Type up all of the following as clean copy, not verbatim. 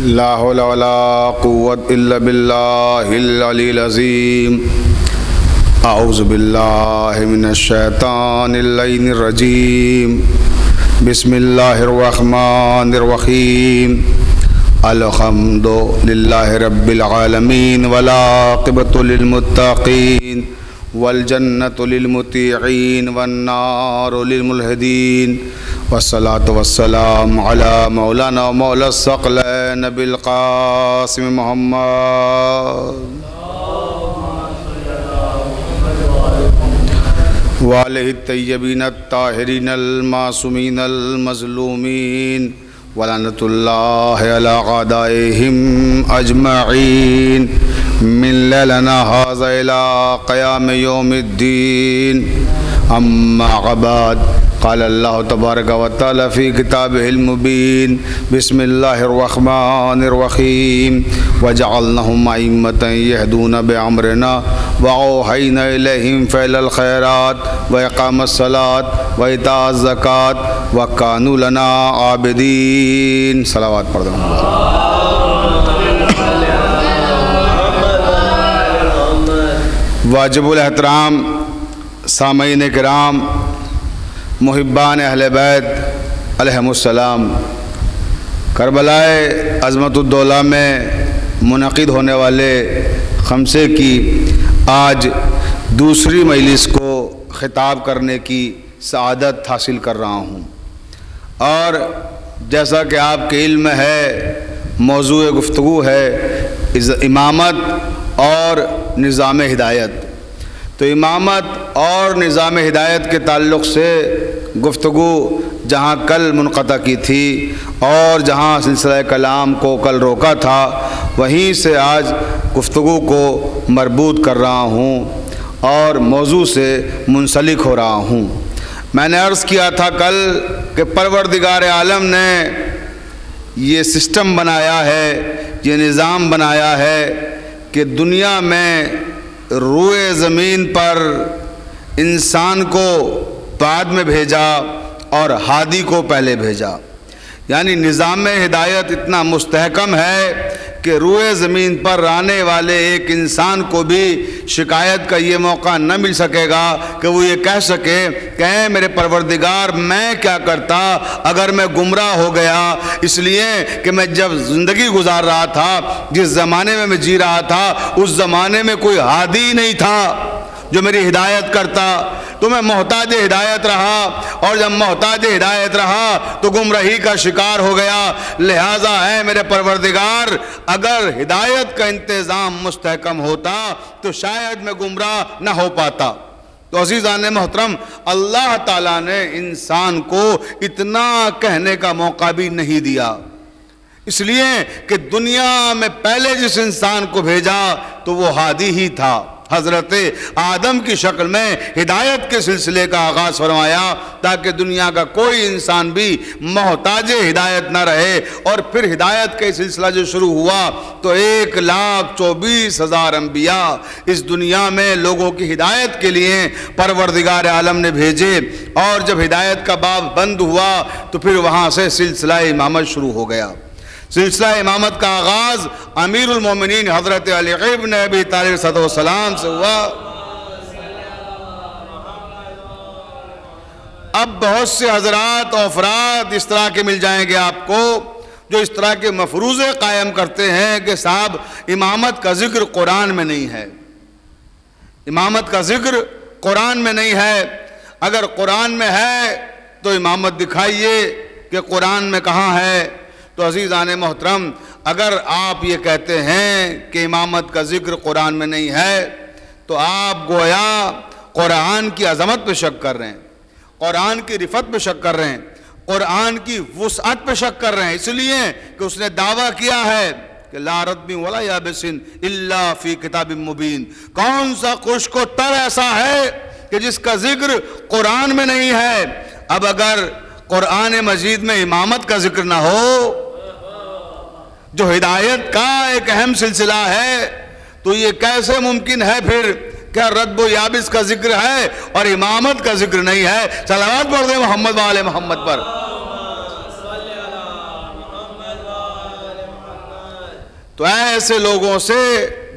لا حول ولا قوة إلا بالله العلي العظيم. أعوذ بالله من الشيطان اللعين الرجيم. بسم الله الرحمن الرحيم. الحمد لله رب العالمين والعاقبة للمتقين والجنة للمطيعين والنار للملحدين والصلاة والسلام على مولانا ومولى الثقلين نبي القاسم محمد وآلہ الطیبین الطاہرین المعصومین المظلومین ولعنۃ اللہ علی اعدائہم اجمعین من لیلنا ھذا الی قیام یوم الدین. اما بعد قال اللہ تبارک و تعالی فی کتابہ المبین. بسم اللہ الرحمن الرحیم. وجعلناہم ائمۃ یہدون بامرنا واوحینا الیہم فعل الخیرات واقام الصلاۃ وایتاء الزکاۃ وکانوا لنا عابدین. صلوات پڑھ دو. واجب الاحترام سامعین کرام، محبان اہل بیت علیہم السلام، کربلائے عظمت الدولہ میں منعقد ہونے والے خمسے کی آج دوسری مجلس کو خطاب کرنے کی سعادت حاصل کر رہا ہوں. اور جیسا کہ آپ کے علم میں ہے، موضوع گفتگو ہے امامت اور نظام ہدایت. تو امامت اور نظام ہدایت کے تعلق سے گفتگو جہاں کل منقطع کی تھی اور جہاں سلسلہ کلام کو کل روکا تھا، وہیں سے آج گفتگو کو مربوط کر رہا ہوں اور موضوع سے منسلک ہو رہا ہوں. میں نے عرض کیا تھا کل کہ پروردگار عالم نے یہ سسٹم بنایا ہے، یہ نظام بنایا ہے کہ دنیا میں روئے زمین پر انسان کو بعد میں بھیجا اور ہادی کو پہلے بھیجا. یعنی نظام ہدایت اتنا مستحکم ہے کہ روئے زمین پر آنے والے ایک انسان کو بھی شکایت کا یہ موقع نہ مل سکے گا کہ وہ یہ کہہ سکے کہ اے میرے پروردگار میں کیا کرتا اگر میں گمراہ ہو گیا. اس لیے کہ میں جب زندگی گزار رہا تھا، جس زمانے میں جی رہا تھا، اس زمانے میں کوئی ہادی نہیں تھا جو میری ہدایت کرتا، تو میں محتاج ہدایت رہا، اور جب محتاج ہدایت رہا تو گمراہی کا شکار ہو گیا. لہٰذا ہے میرے پروردگار، اگر ہدایت کا انتظام مستحکم ہوتا تو شاید میں گمراہ نہ ہو پاتا. تو عزیزان محترم، اللہ تعالیٰ نے انسان کو اتنا کہنے کا موقع بھی نہیں دیا، اس لیے کہ دنیا میں پہلے جس انسان کو بھیجا تو وہ ہادی ہی تھا. حضرت آدم کی شکل میں ہدایت کے سلسلے کا آغاز فرمایا تاکہ دنیا کا کوئی انسان بھی محتاج ہدایت نہ رہے. اور پھر ہدایت کا سلسلہ جو شروع ہوا تو 1,24,000 انبیاء اس دنیا میں لوگوں کی ہدایت کے لیے پروردگار عالم نے بھیجے. اور جب ہدایت کا باب بند ہوا تو پھر وہاں سے سلسلہ امامت شروع ہو گیا. سلسلہ امامت کا آغاز امیر المومنین حضرت علی ابن ابی طالب علیہ السلام سے ہوا. اب بہت سے حضرات و افراد اس طرح کے مل جائیں گے آپ کو جو اس طرح کے مفروضے قائم کرتے ہیں کہ صاحب امامت کا ذکر قرآن میں نہیں ہے، امامت کا ذکر قرآن میں نہیں ہے. اگر قرآن میں ہے تو امامت دکھائیے کہ قرآن میں کہاں ہے. تو عزیزان محترم، اگر آپ یہ کہتے ہیں کہ امامت کا ذکر قرآن میں نہیں ہے تو آپ گویا قرآن کی عظمت پہ شک کر رہے ہیں، قرآن کی رفعت پہ شک کر رہے ہیں، قرآن کی وسعت پہ شک کر رہے ہیں، اس لیے کہ اس نے دعویٰ کیا ہے کہ لا رطب ولا یابس الا فی کتاب مبین. کون سا خشک و تر ایسا ہے کہ جس کا ذکر قرآن میں نہیں ہے؟ اب اگر قرآن مجید میں امامت کا ذکر نہ ہو جو ہدایت کا ایک اہم سلسلہ ہے تو یہ کیسے ممکن ہے پھر کیا رتب و یابس کا ذکر ہے اور امامت کا ذکر نہیں ہے؟ صلوات پڑھ دیں محمد وآل محمد پر. تو ایسے لوگوں سے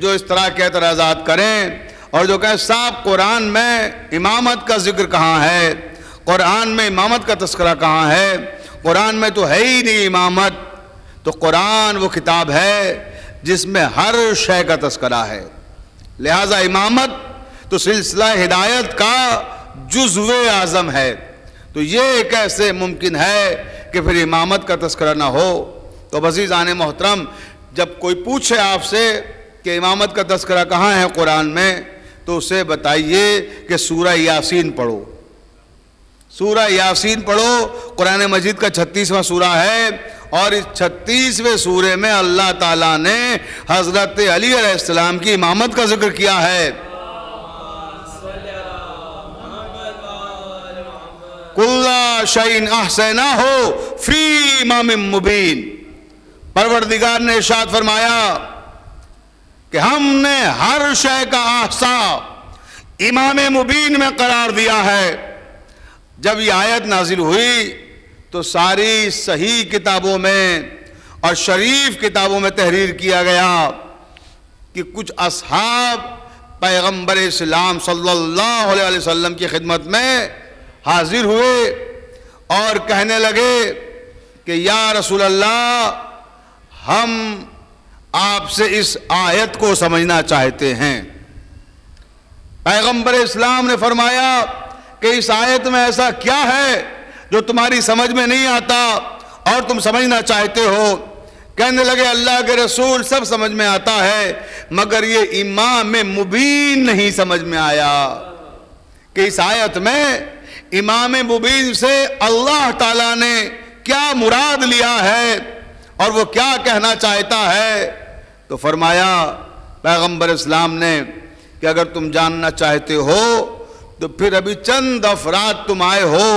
جو اس طرح کے اعتراضات کریں اور جو کہیں صاحب قرآن میں امامت کا ذکر کہاں ہے، قرآن میں امامت کا تذکرہ کہاں ہے، قرآن میں تو ہے ہی نہیں امامت، تو قرآن وہ کتاب ہے جس میں ہر شے کا تذکرہ ہے، لہذا امامت تو سلسلہ ہدایت کا جزو اعظم ہے، تو یہ کیسے ممکن ہے کہ پھر امامت کا تذکرہ نہ ہو؟ تو عزیزان محترم، جب کوئی پوچھے آپ سے کہ امامت کا تذکرہ کہاں ہے قرآن میں، تو اسے بتائیے کہ سورہ یاسین پڑھو، سورہ یاسین پڑھو، قرآن مجید کا 36واں سورہ ہے، اور اس 36ویں سورے میں اللہ تعالیٰ نے حضرت علی علیہ السلام کی امامت کا ذکر کیا ہے۔ کُلَّ شَيْءٍ أَحْصَيْنَاهُ فِي إِمَامٍ مُبِينٍ، پروردگار نے ارشاد فرمایا کہ ہم نے ہر شے کا احصا امام مبین میں قرار دیا ہے۔ جب یہ آیت نازل ہوئی تو ساری صحیح کتابوں میں اور شریف کتابوں میں تحریر کیا گیا کہ کچھ اصحاب پیغمبر اسلام صلی اللہ علیہ وسلم کی خدمت میں حاضر ہوئے اور کہنے لگے کہ یا رسول اللہ، ہم آپ سے اس آیت کو سمجھنا چاہتے ہیں۔ پیغمبر اسلام نے فرمایا کہ اس آیت میں ایسا کیا ہے جو تمہاری سمجھ میں نہیں آتا اور تم سمجھنا چاہتے ہو؟ کہنے لگے اللہ کے رسول، سب سمجھ میں آتا ہے مگر یہ امام مبین نہیں سمجھ میں آیا کہ اس آیت میں امام مبین سے اللہ تعالیٰ نے کیا مراد لیا ہے اور وہ کیا کہنا چاہتا ہے۔ تو فرمایا پیغمبر اسلام نے کہ اگر تم جاننا چاہتے ہو تو پھر ابھی چند افراد تم آئے ہو،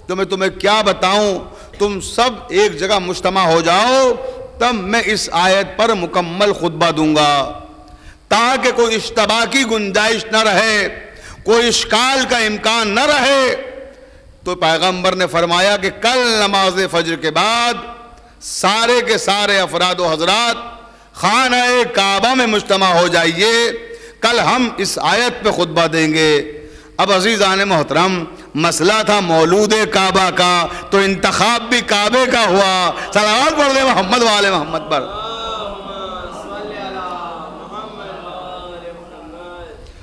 تو میں تمہیں کیا بتاؤں، تم سب ایک جگہ مجتمع ہو جاؤ، تب میں اس آیت پر مکمل خطبہ دوں گا تاکہ کوئی اشتباہ کی گنجائش نہ رہے، کوئی اشکال کا امکان نہ رہے۔ تو پیغمبر نے فرمایا کہ کل نماز فجر کے بعد سارے کے سارے افراد و حضرات خانہ کعبہ میں مجتمع ہو جائیے، کل ہم اس آیت پہ خطبہ دیں گے۔ اب عزیزان محترم، مسئلہ تھا مولود کعبہ کا، تو انتخاب بھی کعبے کا ہوا۔ صلوات پڑھ دیں محمد والے محمد پر۔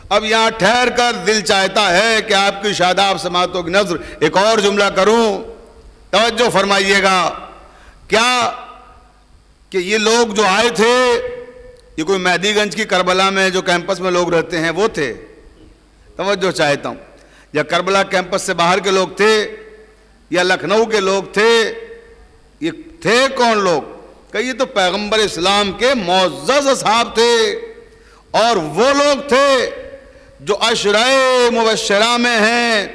اب یہاں ٹھہر کر دل چاہتا ہے کہ آپ کی شاداب سماعتوں کی نظر ایک اور جملہ کروں، توجہ فرمائیے گا۔ کیا کہ یہ لوگ جو آئے تھے، یہ کوئی مہدی گنج کی کربلا میں جو کیمپس میں لوگ رہتے ہیں وہ تھے؟ توجہ چاہتا ہوں، یا کربلا کیمپس سے باہر کے لوگ تھے، یا لکھنؤ کے لوگ تھے؟ یہ تھے کون لوگ؟ کہ یہ تو پیغمبر اسلام کے معزز اصحاب تھے، اور وہ لوگ تھے جو عشرۂ مبشرہ میں ہیں،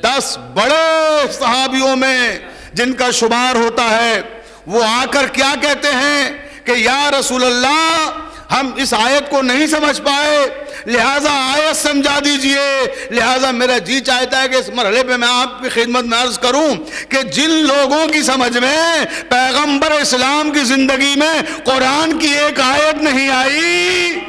10 بڑے صحابیوں میں جن کا شمار ہوتا ہے۔ وہ آ کر کیا کہتے ہیں کہ یا رسول اللہ، ہم اس آیت کو نہیں سمجھ پائے، لہٰذا آیت سمجھا دیجئے۔ لہٰذا میرا جی چاہتا ہے کہ اس مرحلے پہ میں آپ کی خدمت میں عرض کروں کہ جن لوگوں کی سمجھ میں پیغمبر اسلام کی زندگی میں قرآن کی ایک آیت نہیں آئی،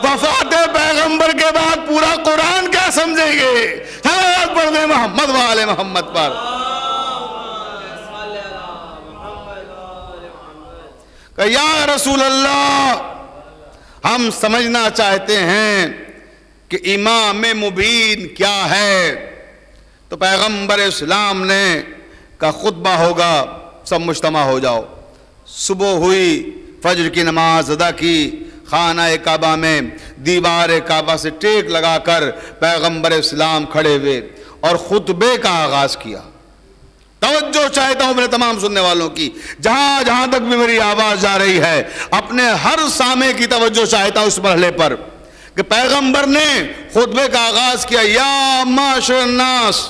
وفات پیغمبر کے بعد پورا قرآن کیا سمجھیں گے؟ صلوات پڑھ دیں محمد والے محمد پر۔ کہ یا رسول اللہ، ہم سمجھنا چاہتے ہیں کہ امام مبین کیا ہے۔ تو پیغمبر اسلام نے کا خطبہ ہوگا، سب مجتمع ہو جاؤ۔ صبح ہوئی، فجر کی نماز ادا کی، خانہ کعبہ میں دیوار کعبہ سے ٹیک لگا کر پیغمبر اسلام کھڑے ہوئے اور خطبے کا آغاز کیا۔ توجہ چاہتا ہوں اپنے تمام سننے والوں کی، جہاں جہاں تک بھی میری آواز جا رہی ہے، اپنے ہر سامع کی توجہ چاہتا ہوں اس مرحلے پر کہ پیغمبر نے خطبے کا آغاز کیا، یا معاشر الناس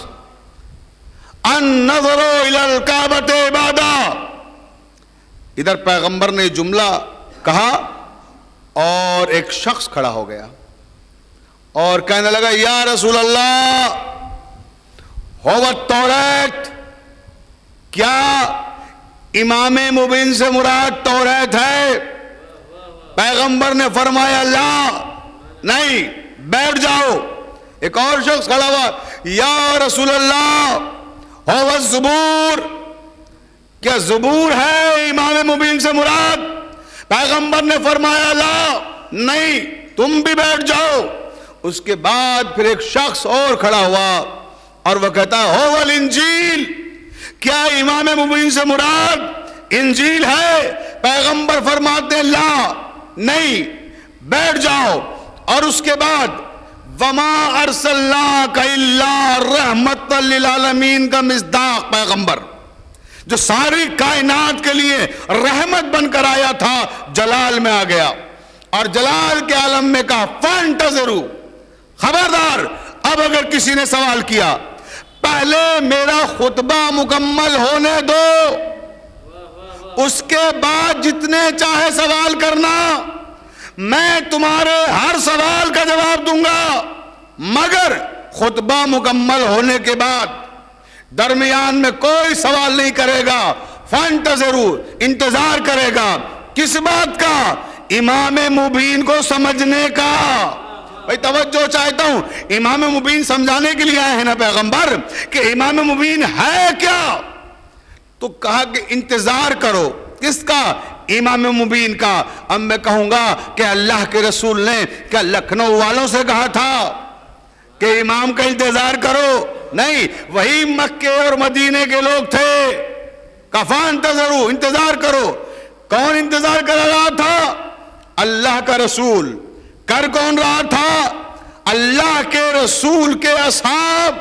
النظر الی الکعبۃ عبادہ۔ ادھر پیغمبر نے جملہ کہا اور ایک شخص کھڑا ہو گیا اور کہنے لگا یا رسول اللہ، ہو التوریت، کیا امام مبین سے مراد توریت ہے؟ پیغمبر نے فرمایا لا نہیں، بیٹھ جاؤ۔ ایک اور شخص کھڑا ہوا، یا رسول اللہ ہو الزبور، کیا زبور ہے امام مبین سے مراد؟ پیغمبر نے فرمایا لا نہیں، تم بھی بیٹھ جاؤ۔ اس کے بعد پھر ایک شخص اور کھڑا ہوا اور وہ کہتا ہو الانجیل، کیا امام مبین سے مراد انجیل ہے؟ پیغمبر فرماتے لا نہیں، بیٹھ جاؤ۔ اور اس کے بعد وما ارسلناک الا رحمت للعالمین کا مصداق پیغمبر جو ساری کائنات کے لیے رحمت بن کر آیا تھا، جلال میں آ گیا اور جلال کے عالم میں کہا فانتظروا، خبردار اب اگر کسی نے سوال کیا پہلے میرا خطبہ مکمل ہونے دو، اس کے بعد جتنے چاہے سوال کرنا، میں تمہارے ہر سوال کا جواب دوں گا، مگر خطبہ مکمل ہونے کے بعد درمیان میں کوئی سوال نہیں کرے گا۔ فانتظروا، انتظار کرے گا، کس بات کا؟ امام مبین کو سمجھنے کا۔ بھائی توجہ چاہتا ہوں، امام مبین سمجھانے کے لیے آئے ہیں نا پیغمبر کہ امام مبین ہے کیا؟ تو کہا کہ انتظار کرو، کس کا؟ امام مبین کا۔ اب میں کہوں گا کہ اللہ کے رسول نے کیا لکھنؤ والوں سے کہا تھا کہ امام کا انتظار کرو؟ نہیں، وہی مکے اور مدینے کے لوگ تھے۔ فانتظروا، انتظار کرو۔ کون انتظار کر رہا تھا؟ اللہ کا رسول۔ کر کون رہا تھا؟ اللہ کے رسول کے اصحاب۔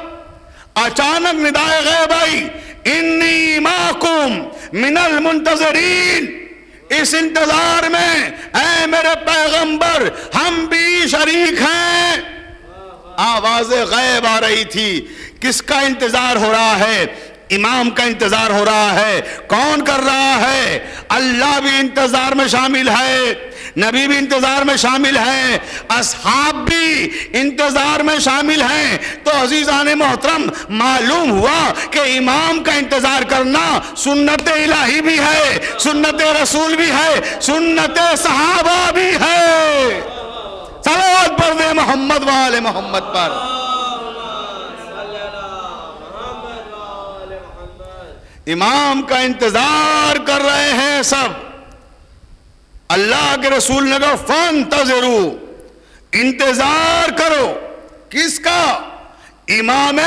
اچانک ندائے غیب آئی، انی معکم من المنتظرین، اس انتظار میں اے میرے پیغمبر ہم بھی شریک ہیں۔ آواز غیب آ رہی تھی، کس کا انتظار ہو رہا ہے؟ امام کا انتظار ہو رہا ہے۔ کون کر رہا ہے؟ اللہ بھی انتظار میں شامل ہے، نبی بھی انتظار میں شامل ہیں، اصحاب بھی انتظار میں شامل ہیں۔ تو عزیزان محترم، معلوم ہوا کہ امام کا انتظار کرنا سنت الہی بھی ہے، سنت رسول بھی ہے، سنت صحابہ بھی ہے۔ صلوات پڑھ دے محمد وآل محمد پر۔ امام کا انتظار کر رہے ہیں سب۔ اللہ کے رسول نے کہا فانتظروا، انتظار کرو، کس کا؟ امام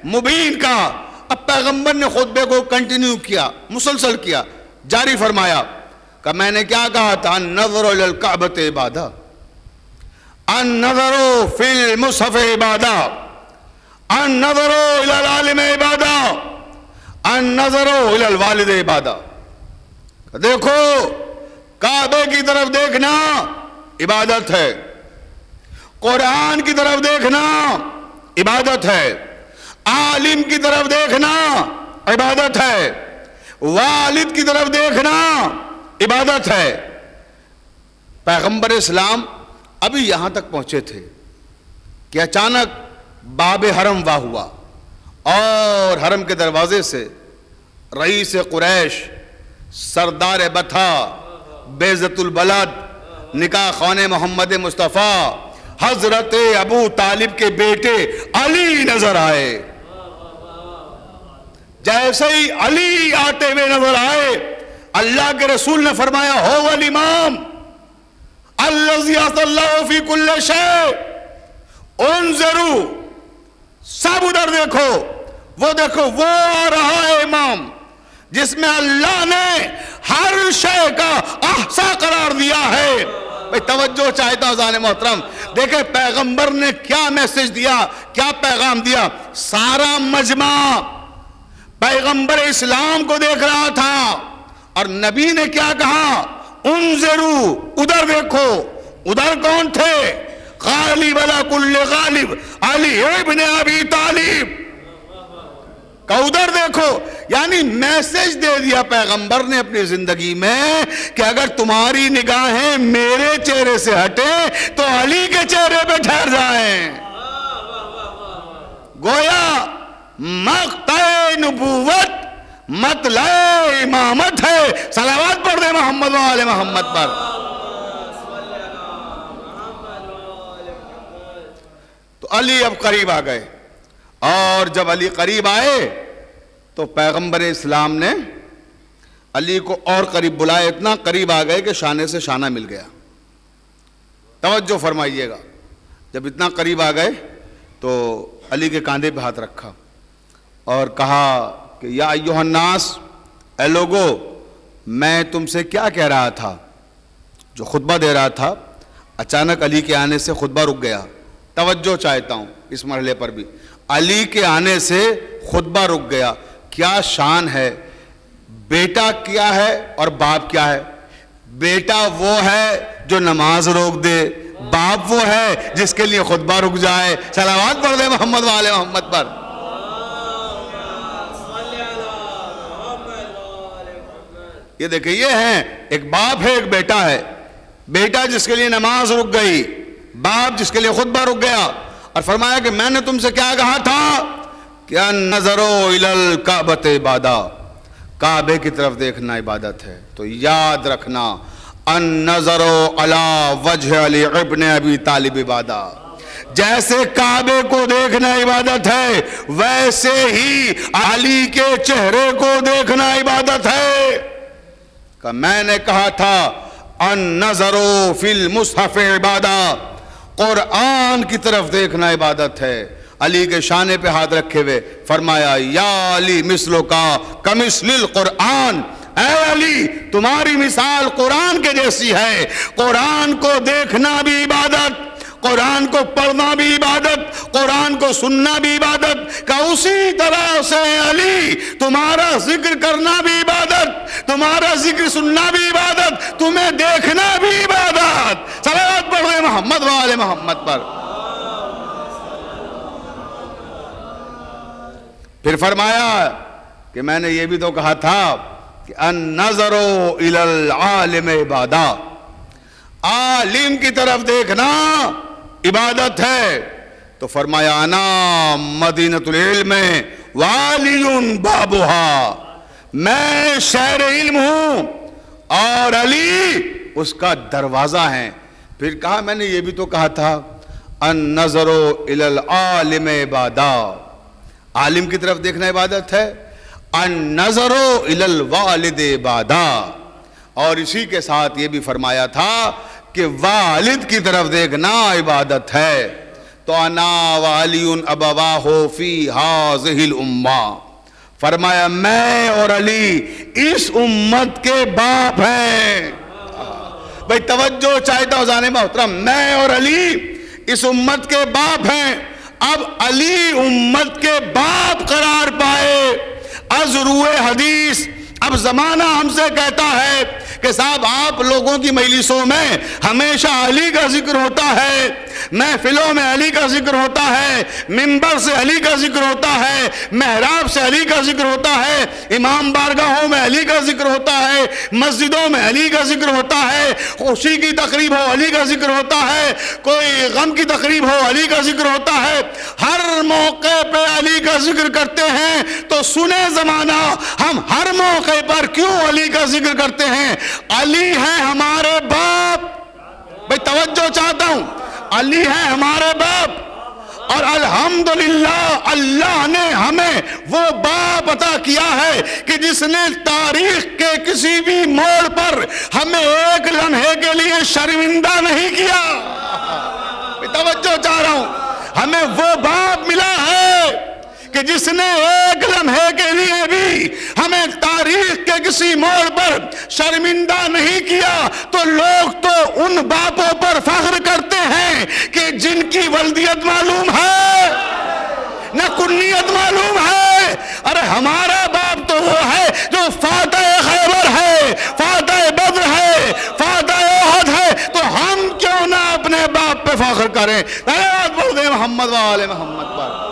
مبین کا۔ اب پیغمبر نے خطبے کو کنٹینیو کیا، مسلسل کیا، جاری فرمایا کہ میں نے کیا کہا تھا؟ النظر الی الکعبۃ عبادہ، النظر فی المصحف عبادہ، النظر الی العالم عبادہ، النظر الی الوالد عبادہ۔ دیکھو کعبے کی طرف دیکھنا عبادت ہے، قرآن کی طرف دیکھنا عبادت ہے، عالم کی طرف دیکھنا عبادت ہے، والد کی طرف دیکھنا عبادت ہے۔ پیغمبر اسلام ابھی یہاں تک پہنچے تھے کہ اچانک باب حرم واہ ہوا اور حرم کے دروازے سے رئیس قریش، سردار بطھا، بیعزت البلد، نکاح خوان محمد مصطفیٰ، حضرت ابو طالب کے بیٹے علی نظر آئے۔ جیسے ہی علی آتے ہوئے نظر آئے، اللہ کے رسول نے فرمایا ہو الامام الذی اعطی اللہ فی کل شیء، انظروا، سب ادھر دیکھو، وہ دیکھو، وہ آ رہا ہے امام جس میں اللہ نے ہر شے کا احصا قرار دیا ہے۔ بھئی توجہ چاہتا ہوں ذہن محترم، دیکھیں پیغمبر نے کیا میسج دیا، کیا پیغام دیا۔ سارا مجمع پیغمبر اسلام کو دیکھ رہا تھا اور نبی نے کیا کہا؟ انظروا، ادھر دیکھو۔ ادھر کون تھے؟ غالب علی کل غالب، علی ابن ابی طالب کا ادھر دیکھو۔ یعنی میسج دے دیا پیغمبر نے اپنی زندگی میں کہ اگر تمہاری نگاہیں میرے چہرے سے ہٹیں تو علی کے چہرے پہ ٹھہر جائیں۔ گویا مقطع نبوت مطلع امامت ہے۔ صلوات پڑھ دے محمد وآل محمد پر۔ تو علی اب قریب آ گئے، اور جب علی قریب آئے تو پیغمبر اسلام نے علی کو اور قریب بلایا، اتنا قریب آ گئے کہ شانے سے شانہ مل گیا۔ توجہ فرمائیے گا، جب اتنا قریب آ گئے تو علی کے کاندھے پہ ہاتھ رکھا اور کہا کہ یا ایھا الناس، اے لوگو، میں تم سے کیا کہہ رہا تھا۔ جو خطبہ دے رہا تھا اچانک علی کے آنے سے خطبہ رک گیا۔ توجہ چاہتا ہوں اس مرحلے پر بھی، علی کے آنے سے خطبہ رک گیا۔ کیا شان ہے! بیٹا کیا ہے اور باپ کیا ہے؟ بیٹا وہ ہے جو نماز روک دے، باپ وہ ہے جس کے لیے خطبہ رک جائے۔ صلوات پڑھ دے محمد وآل محمد پر۔ یہ دیکھیں، یہ ہیں، ایک باپ ہے ایک بیٹا ہے۔ بیٹا جس کے لیے نماز رک گئی، باپ جس کے لیے خطبہ رک گیا، اور فرمایا کہ میں نے تم سے کیا کہا تھا کہ النظرو الی الکعبۃ عبادہ، کعبے کی طرف دیکھنا عبادت ہے۔ تو یاد رکھنا، النظرو علی وجہ علی ابن ابی طالب عبادہ، جیسے کعبے کو دیکھنا عبادت ہے ویسے ہی علی کے چہرے کو دیکھنا عبادت ہے۔ کہ میں نے کہا تھا النظر فی المصحف عبادہ، قرآن کی طرف دیکھنا عبادت ہے۔ علی کے شانے پہ ہاتھ رکھے ہوئے فرمایا یا علی مثلو کا کمثل القرآن، اے علی تمہاری مثال قرآن کے جیسی ہے۔ قرآن کو دیکھنا بھی عبادت، قرآن کو پڑھنا بھی عبادت، قرآن کو سننا بھی عبادت۔ کہ اسی طرح سے علی تمہارا ذکر کرنا بھی عبادت، تمہارا ذکر سننا بھی عبادت، تمہیں دیکھنا بھی عبادت۔ صلوات پڑھیں محمد وآل محمد پر۔ پھر فرمایا کہ میں نے یہ بھی تو کہا تھا کہ النظر الی العالم عبادہ، عالم کی طرف دیکھنا عبادت ہے۔ تو فرمایا انا مدینۃ العلم والی بابھا، میں شہر علم ہوں اور علی اس کا دروازہ ہے۔ پھر کہا میں نے یہ بھی تو کہا تھا النظر الی العالم عبادہ، عالم کی طرف دیکھنا عبادت ہے، النظر الی الوالد عبادہ، اور اسی کے ساتھ یہ بھی فرمایا تھا کہ والد کی طرف دیکھنا عبادت ہے۔ تو انا وعلی ابواہ فی ہذہ الامہ، فرمایا میں اور علی اس امت کے باپ ہیں۔ بھئی توجہ چاہتا ہوں زانے محترم، میں اور علی اس امت کے باپ ہیں۔ اب علی امت کے باپ قرار پائے از روئے حدیث۔ اب زمانہ ہم سے کہتا ہے کہ صاحب آپ لوگوں کی مجلسوں میں ہمیشہ علی کا ذکر ہوتا ہے، محفلوں میں علی کا ذکر ہوتا ہے، منبر سے علی کا ذکر ہوتا ہے، محراب سے علی کا ذکر ہوتا ہے، امام بارگاہوں میں علی کا ذکر ہوتا ہے، مسجدوں میں علی کا ذکر ہوتا ہے، خوشی کی تقریب ہو علی کا ذکر ہوتا ہے، کوئی غم کی تقریب ہو علی کا ذکر ہوتا ہے، ہر موقع پہ علی کا ذکر کرتے ہیں۔ تو سنے زمانہ، ہم ہر موقع پر کیوں علی کا ذکر کرتے ہیں؟ علی ہے ہمارے باپ۔ بھئی توجہ چاہتا ہوں، علی ہے ہمارے باپ، اور الحمدللہ اللہ نے ہمیں وہ باپ عطا کیا ہے کہ جس نے تاریخ کے کسی بھی موڑ پر ہمیں ایک لمحے کے لیے شرمندہ نہیں کیا۔ توجہ چاہ رہا ہوں، ہمیں وہ باپ ملا ہے کہ جس نے ایک لمحے کے لیے بھی ہمیں تاریخ کے کسی موڑ پر شرمندہ نہیں کیا۔ تو لوگ تو ان باپوں پر فخر کرتے ہیں کہ جن کی ولدیت معلوم ہے نہ کنیت معلوم ہے۔ ارے ہمارا باپ تو وہ ہے جو فاتح خیبر ہے، فاتح بدر ہے، فاتح احد ہے۔ تو ہم کیوں نہ اپنے باپ پہ فخر کریں؟ بات بول دیں محمد وآل محمد پر۔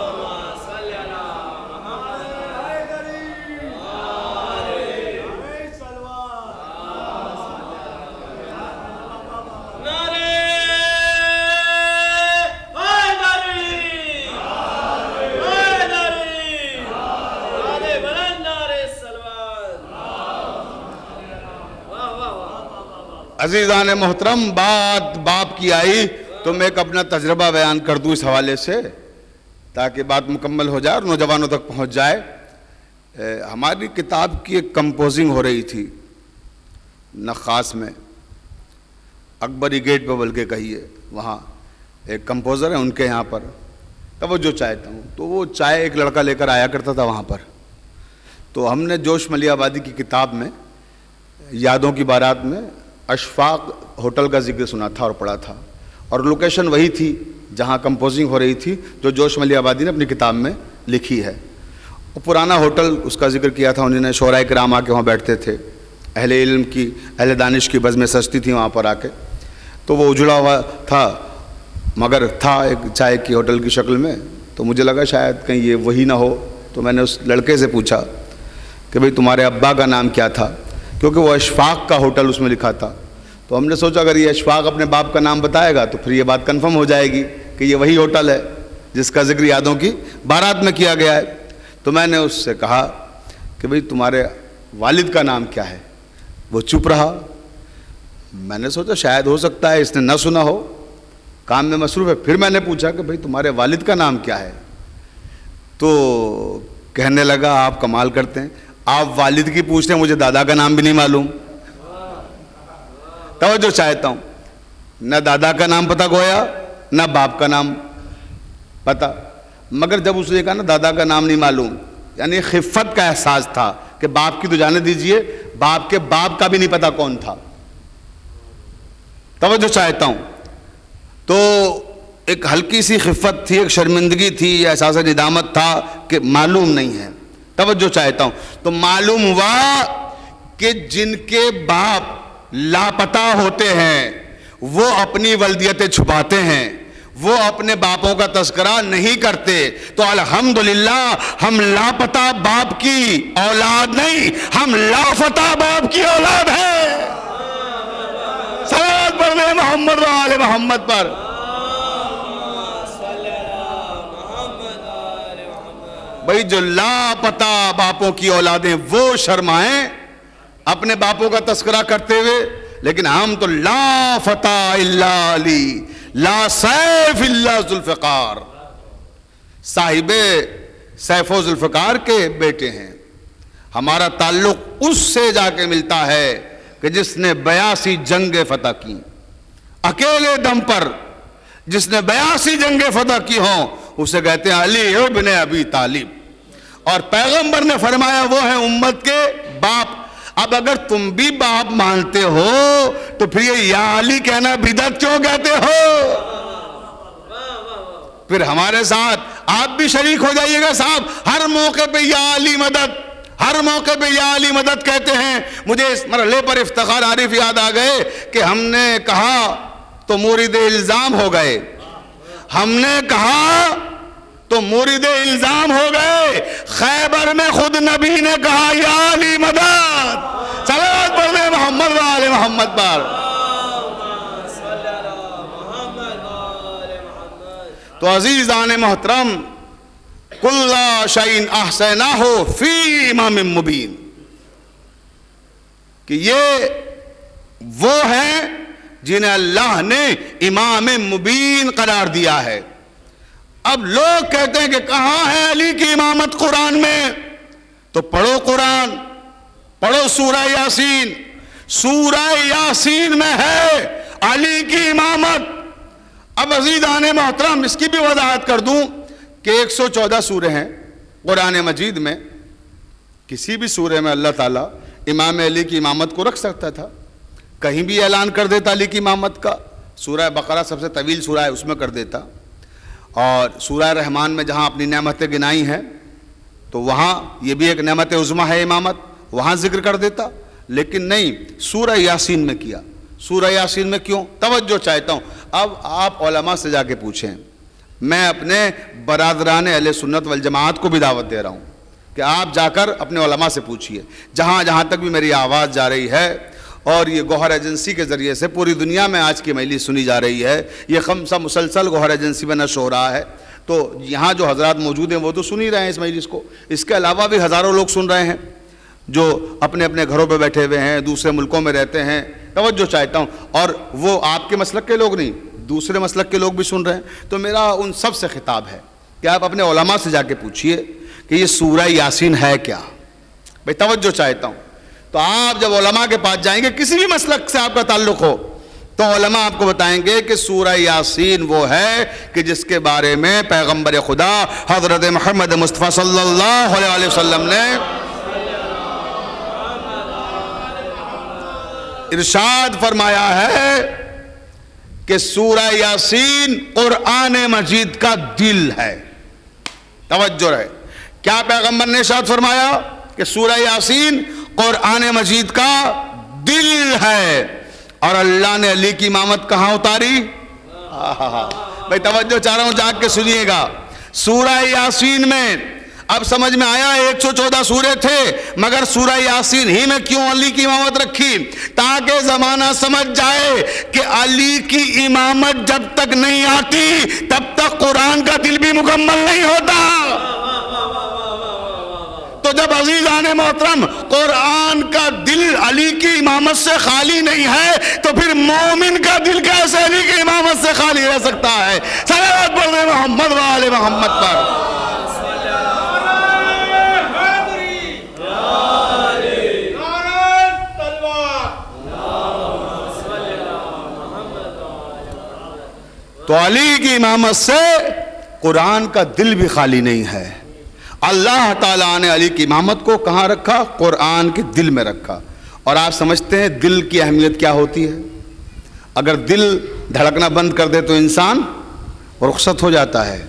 عزیزان محترم، بات باپ کی آئی تو میں ایک اپنا تجربہ بیان کر دوں اس حوالے سے تاکہ بات مکمل ہو جائے اور نوجوانوں تک پہنچ جائے. ہماری کتاب کی ایک کمپوزنگ ہو رہی تھی نخاس میں، اکبری گیٹ پہ بلکہ کہیے، وہاں ایک کمپوزر ہے ان کے یہاں پر توجہ چاہتا ہوں. تو وہ چائے ایک لڑکا لے کر آیا کرتا تھا وہاں پر. تو ہم نے جوش ملیح آبادی کی کتاب میں یادوں کی بارات میں اشفاق ہوٹل کا ذکر سنا تھا اور پڑھا تھا، اور لوکیشن وہی تھی جہاں کمپوزنگ ہو رہی تھی جو جوش ملیح آبادی نے اپنی کتاب میں لکھی ہے. وہ پرانا ہوٹل اس کا ذکر کیا تھا انہوں نے، شعراء کرام آ کے وہاں بیٹھتے تھے، اہل علم کی، اہل دانش کی بزمیں سجتی تھیں وہاں پر آ کے. تو وہ اجڑا ہوا تھا مگر تھا ایک چائے کی ہوٹل کی شکل میں. تو مجھے لگا شاید کہیں یہ وہی نہ ہو. تو میں نے اس لڑکے سے پوچھا کہ بھئی تمہارے ابا کا نام کیا تھا، کیونکہ وہ اشفاق کا ہوٹل اس میں لکھا تھا. تو ہم نے سوچا اگر یہ اشفاق اپنے باپ کا نام بتائے گا تو پھر یہ بات کنفرم ہو جائے گی کہ یہ وہی ہوٹل ہے جس کا ذکر یادوں کی بارات میں کیا گیا ہے. تو میں نے اس سے کہا کہ بھئی تمہارے والد کا نام کیا ہے. وہ چپ رہا. میں نے سوچا شاید ہو سکتا ہے اس نے نہ سنا ہو، کام میں مصروف ہے. پھر میں نے پوچھا کہ بھئی تمہارے والد کا نام کیا ہے. تو کہنے لگا آپ کمال کرتے ہیں، آپ والد کی پوچھتے ہیں، مجھے دادا کا نام بھی نہیں معلوم. توجہ چاہتا ہوں، نہ دادا کا نام پتہ گویا نہ باپ کا نام پتہ. مگر جب اس نے کہا نا دادا کا نام نہیں معلوم، یعنی خفت کا احساس تھا کہ باپ کی تو جانے دیجئے، باپ کے باپ کا بھی نہیں پتہ کون تھا. توجہ چاہتا ہوں. تو ایک ہلکی سی خفت تھی، ایک شرمندگی تھی، یا احساس ندامت تھا کہ معلوم نہیں ہے. توجہ چاہتا ہوں. تو معلوم ہوا کہ جن کے باپ لاپتہ ہوتے ہیں وہ اپنی ولدیتیں چھپاتے ہیں، وہ اپنے باپوں کا تذکرہ نہیں کرتے. تو الحمدللہ ہم لاپتہ باپ کی اولاد نہیں، ہم لافتہ باپ کی اولاد ہیں. صلوات پڑھیں محمد و آل محمد پر. بھئی جو لاپتہ باپوں کی اولادیں وہ شرمائیں اپنے باپوں کا تذکرہ کرتے ہوئے، لیکن ہم تو لا فتح الا علی لا سیف الا ذوالفقار، صاحب سیف و ذوالفقار کے بیٹے ہیں. ہمارا تعلق اس سے جا کے ملتا ہے کہ جس نے 82 جنگیں فتح کی، اکیلے دم پر جس نے 82 جنگیں فتح کی ہوں اسے کہتے ہیں علی ابن ابی طالب. اور پیغمبر نے فرمایا وہ ہیں امت کے باپ. اب اگر تم بھی باپ مانتے ہو تو پھر یہ یا علی کہنا بدعت کیوں کہتے ہو؟ پھر ہمارے ساتھ آپ بھی شریک ہو جائیے گا صاحب. ہر موقع پہ یا علی مدد، ہر موقع پہ یا علی مدد کہتے ہیں. مجھے اس مرحلے پر افتخار عارف یاد آ گئے کہ ہم نے کہا تو مورد الزام ہو گئے، ہم نے کہا تو مورد الزام ہو گئے. خیبر میں خود نبی نے کہا یا علی مدد. صلوات پڑھیں محمد و آل محمد پر. تو عزیزان محترم، کل شیء احصیناہ فی امام مبین، کہ یہ وہ ہیں جنہیں اللہ نے امام مبین قرار دیا ہے. اب لوگ کہتے ہیں کہ کہاں ہے علی کی امامت قرآن میں؟ تو پڑھو قرآن، پڑھو سورہ یاسین. سورہ یاسین میں ہے علی کی امامت. اب عزیزان محترم اس کی بھی وضاحت کر دوں کہ 114 سورے ہیں قرآن مجید میں. کسی بھی سورے میں اللہ تعالیٰ امام علی کی امامت کو رکھ سکتا تھا، کہیں بھی اعلان کر دیتا علی کی امامت کا. سورہ بقرہ سب سے طویل سورہ ہے، اس میں کر دیتا. اور سورہ رحمان میں جہاں اپنی نعمتیں گنائی ہیں تو وہاں یہ بھی ایک نعمت عظمیٰ ہے امامت، وہاں ذکر کر دیتا. لیکن نہیں، سورہ یاسین میں کیا. سورہ یاسین میں کیوں؟ توجہ چاہتا ہوں. اب آپ علماء سے جا کے پوچھیں. میں اپنے برادران اہل سنت والجماعت کو بھی دعوت دے رہا ہوں کہ آپ جا کر اپنے علماء سے پوچھئے. جہاں تک بھی میری آواز جا رہی ہے اور یہ گوہر ایجنسی کے ذریعے سے پوری دنیا میں آج کی مجلس سنی جا رہی ہے، یہ خمسہ مسلسل گوہر ایجنسی میں نشر ہو رہا ہے. تو یہاں جو حضرات موجود ہیں وہ تو سن ہی رہے ہیں اس مجلس کو. اس کے علاوہ بھی ہزاروں لوگ سن رہے ہیں جو اپنے اپنے گھروں پہ بیٹھے ہوئے ہیں، دوسرے ملکوں میں رہتے ہیں. توجہ چاہتا ہوں. اور وہ آپ کے مسلک کے لوگ نہیں، دوسرے مسلک کے لوگ بھی سن رہے ہیں، تو میرا ان سب سے خطاب ہے کہ آپ اپنے علماء سے جا کے پوچھئے کہ یہ سورہ یاسین ہے کیا. بھئی توجہ چاہتا ہوں. تو آپ جب علماء کے پاس جائیں گے، کسی بھی مسلک سے آپ کا تعلق ہو، تو علماء آپ کو بتائیں گے کہ سورہ یاسین وہ ہے کہ جس کے بارے میں پیغمبر خدا حضرت محمد مصطفیٰ صلی اللہ علیہ وسلم نے ارشاد فرمایا ہے کہ سورہ یاسین قرآن مجید کا دل ہے. توجہ رہے، کیا پیغمبر نے ارشاد فرمایا کہ سورہ یاسین قرآن مجید کا دل ہے. اور اللہ نے علی کی امامت کہاں اتاری؟ بھئی توجہ چاہ رہا ہوں، جاگ کے سنیے گا. سورہ یاسین میں اب سمجھ میں آیا 114 سورے تھے، مگر سورہ یاسین ہی میں کیوں علی کی امامت رکھی؟ تاکہ زمانہ سمجھ جائے کہ علی کی امامت جب تک نہیں آتی تب تک قرآن کا دل بھی مکمل نہیں ہوتا. تو جب عزیزان محترم قرآن کا دل علی کی امامت سے خالی نہیں ہے تو پھر مومن کا دل کیسے علی کی امامت سے خالی رہ سکتا ہے؟ صلوات پڑھیں محمد و آل محمد پر. تو علی کی امامت سے قرآن کا دل بھی خالی نہیں ہے. اللہ تعالیٰ نے علی کی امامت کو کہاں رکھا؟ قرآن کے دل میں رکھا. اور آپ سمجھتے ہیں دل کی اہمیت کیا ہوتی ہے؟ اگر دل دھڑکنا بند کر دے تو انسان رخصت ہو جاتا ہے.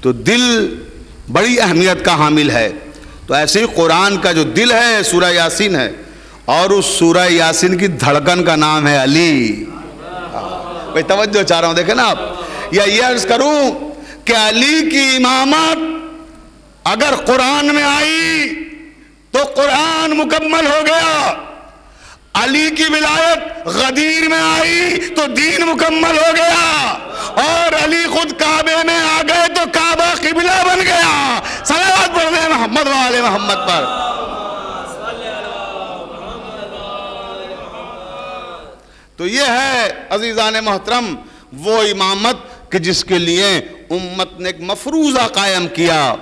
تو دل بڑی اہمیت کا حامل ہے. تو ایسے ہی قرآن کا جو دل ہے سورہ یاسین ہے، اور اس سورہ یاسین کی دھڑکن کا نام ہے علی. بھئی توجہ چاہ رہا ہوں، دیکھیں نا آپ. یا یہ عرض کروں کہ علی کی امامت اگر قرآن میں آئی تو قرآن مکمل ہو گیا. علی کی ولایت غدیر میں آئی تو دین مکمل ہو گیا. اور علی خود کعبے میں آ گئے تو کعبہ قبلہ بن گیا. صلوات پڑھیں محمد و آل محمد پر. تو یہ ہے عزیزان محترم وہ امامت کہ جس کے لیے امت نے ایک مفروضہ قائم کیا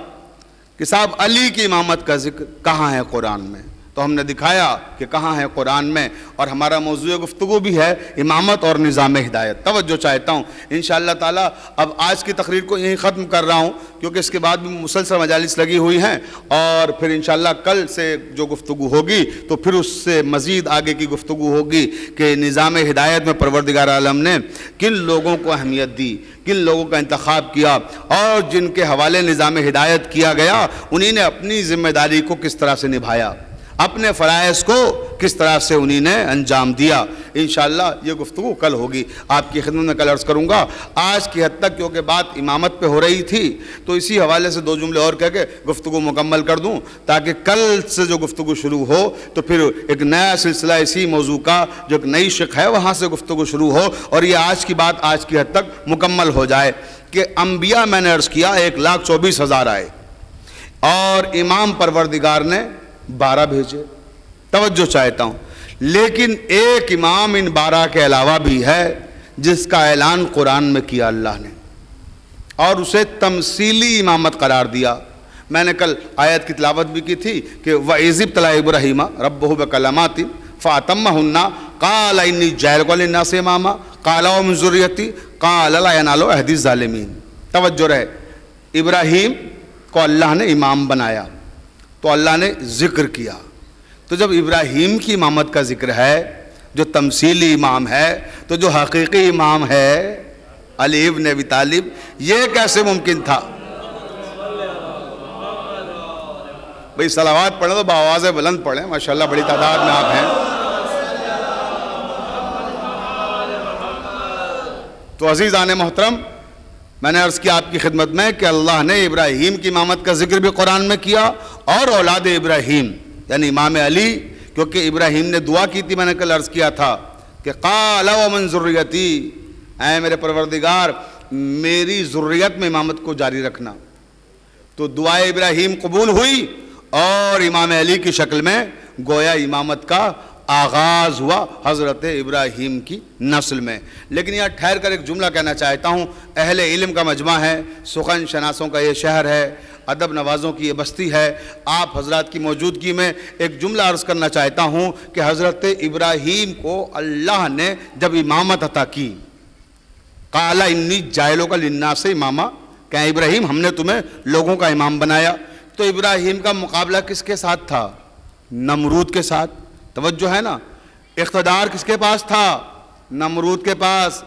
کہ صاحب علی کی امامت کا ذکر کہاں ہے قرآن میں. تو ہم نے دکھایا کہ کہاں ہے قرآن میں. اور ہمارا موضوع گفتگو بھی ہے امامت اور نظام ہدایت. توجہ چاہتا ہوں انشاءاللہ تعالی اب آج کی تقریر کو یہیں ختم کر رہا ہوں، کیونکہ اس کے بعد بھی مسلسل مجالس لگی ہوئی ہیں، اور پھر انشاءاللہ کل سے جو گفتگو ہوگی تو پھر اس سے مزید آگے کی گفتگو ہوگی کہ نظام ہدایت میں پروردگار عالم نے کن لوگوں کو اہمیت دی، کن لوگوں کا انتخاب کیا، اور جن کے حوالے نظام ہدایت کیا گیا انہی نے اپنی ذمہ داری کو کس طرح سے نبھایا، اپنے فرائض کو کس طرح سے انہی نے انجام دیا. انشاءاللہ یہ گفتگو کل ہوگی. آپ کی خدمت میں کل عرض کروں گا. آج کی حد تک کیونکہ بات امامت پہ ہو رہی تھی تو اسی حوالے سے دو جملے اور کہہ کے گفتگو مکمل کر دوں، تاکہ کل سے جو گفتگو شروع ہو تو پھر ایک نیا سلسلہ اسی موضوع کا جو ایک نئی شق ہے وہاں سے گفتگو شروع ہو، اور یہ آج کی بات آج کی حد تک مکمل ہو جائے. کہ انبیاء میں نے عرض کیا 1,24,000 آئے اور امام پروردگار نے 12 بھیجے. توجہ چاہتا ہوں، لیکن ایک امام ان 12 کے علاوہ بھی ہے جس کا اعلان قرآن میں کیا اللہ نے، اور اسے تمثیلی امامت قرار دیا. میں نے کل آیت کی تلاوت بھی کی تھی کہ وَإِذِ ابْتَلَىٰ إِبْرَاهِيمَ رَبُّهُ بِكَلِمَاتٍ فَأَتَمَّهُنَّ قَالَ إِنِّي جَاعِلُكَ لِلنَّاسِ إِمَامًا قَالَ وَمِن ذُرِّيَّتِي قَالَ لَا يَنَالُ عَهْدِي الظَّالِمِينَ. توجہ رہے، ابراہیم کو اللہ نے امام بنایا تو اللہ نے ذکر کیا. تو جب ابراہیم کی امامت کا ذکر ہے جو تمثیلی امام ہے، تو جو حقیقی امام ہے علی ابن ابی طالب، یہ کیسے ممکن تھا؟ بھئی صلوات پڑھیں تو بآواز بلند پڑھیں، ماشاءاللہ بڑی تعداد میں آپ ہیں. تو عزیزان محترم میں نے عرض کیا آپ کی خدمت میں کہ اللہ نے ابراہیم کی امامت کا ذکر بھی قرآن میں کیا، اور اولاد ابراہیم یعنی امام علی، کیونکہ ابراہیم نے دعا کی تھی، میں نے کل عرض کیا تھا کہ قال ومن ذریتی، اے میرے پروردگار میری ذریت میں امامت کو جاری رکھنا. تو دعائے ابراہیم قبول ہوئی اور امام علی کی شکل میں گویا امامت کا آغاز ہوا حضرت ابراہیم کی نسل میں۔ لیکن یہاں ٹھہر کر ایک جملہ کہنا چاہتا ہوں، اہل علم کا مجمع ہے، سخن شناسوں کا یہ شہر ہے، ادب نوازوں کی یہ بستی ہے، آپ حضرات کی موجودگی میں ایک جملہ عرض کرنا چاہتا ہوں کہ حضرت ابراہیم کو اللہ نے جب امامت عطا کی، قال انی جاعلک للناس اماما، کہ ابراہیم ہم نے تمہیں لوگوں کا امام بنایا، تو ابراہیم کا مقابلہ کس کے ساتھ تھا؟ نمرود کے ساتھ۔ توجہ ہے نا، اقتدار کس کے پاس تھا؟ نمرود کے پاس۔